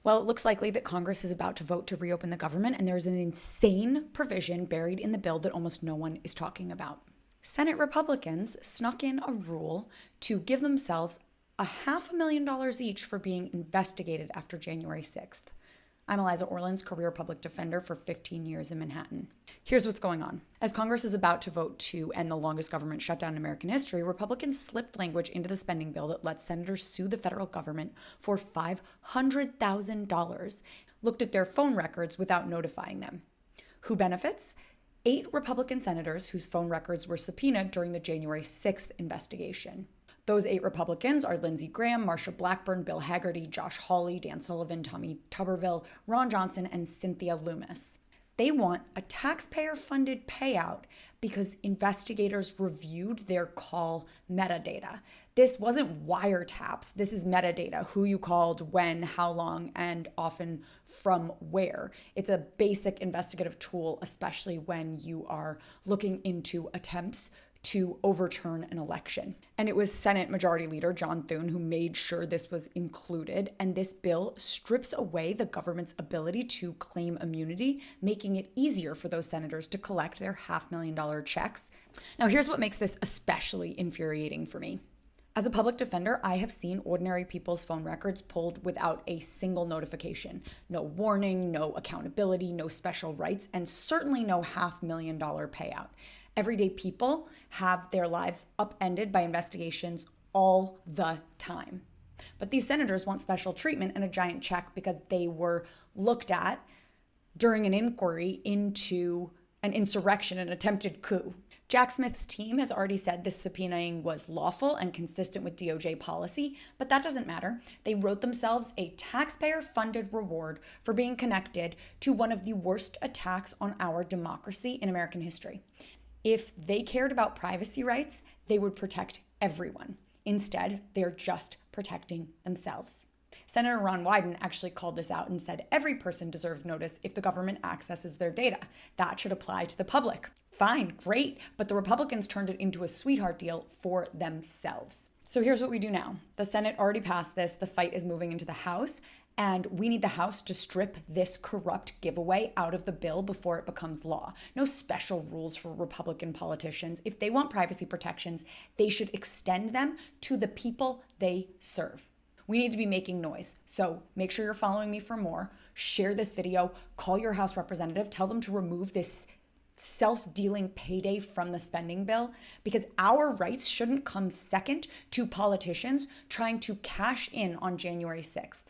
Well, it looks likely that Congress is about to vote to reopen the government, and there's an insane provision buried in the bill that almost no one is talking about. Senate Republicans snuck in a rule to give themselves $500,000 each for being investigated after January 6th. I'm Eliza Orlins, career public defender for 15 years in Manhattan. Here's what's going on. As Congress is about to vote to end the longest government shutdown in American history, Republicans slipped language into the spending bill that lets senators sue the federal government for $500,000, looked at their phone records without notifying them. Who benefits? 8 Republican senators whose phone records were subpoenaed during the January 6th investigation. Those 8 Republicans are Lindsey Graham, Marsha Blackburn, Bill Hagerty, Josh Hawley, Dan Sullivan, Tommy Tuberville, Ron Johnson, and Cynthia Lummis. They want a taxpayer-funded payout because investigators reviewed their call metadata. This wasn't wiretaps. This is metadata, who you called, when, how long, and often from where. It's a basic investigative tool, especially when you are looking into attempts to overturn an election. And it was Senate Majority Leader John Thune who made sure this was included. And this bill strips away the government's ability to claim immunity, making it easier for those senators to collect their $500,000 checks. Now, here's what makes this especially infuriating for me. As a public defender, I have seen ordinary people's phone records pulled without a single notification. No warning, no accountability, no special rights, and certainly no $500,000 payout. Everyday people have their lives upended by investigations all the time. But these senators want special treatment and a giant check because they were looked at during an inquiry into an insurrection, an attempted coup. Jack Smith's team has already said this subpoenaing was lawful and consistent with DOJ policy, but that doesn't matter. They wrote themselves a taxpayer-funded reward for being connected to one of the worst attacks on our democracy in American history. If they cared about privacy rights, they would protect everyone. Instead, they're just protecting themselves. Senator Ron Wyden actually called this out and said every person deserves notice if the government accesses their data. That should apply to the public. Fine, great, but the Republicans turned it into a sweetheart deal for themselves. So here's what we do now. The Senate already passed this. The fight is moving into the House. And we need the House to strip this corrupt giveaway out of the bill before it becomes law. No special rules for Republican politicians. If they want privacy protections, they should extend them to the people they serve. We need to be making noise. So make sure you're following me for more. Share this video. Call your House representative. Tell them to remove this self-dealing payday from the spending bill, because our rights shouldn't come second to politicians trying to cash in on January 6th.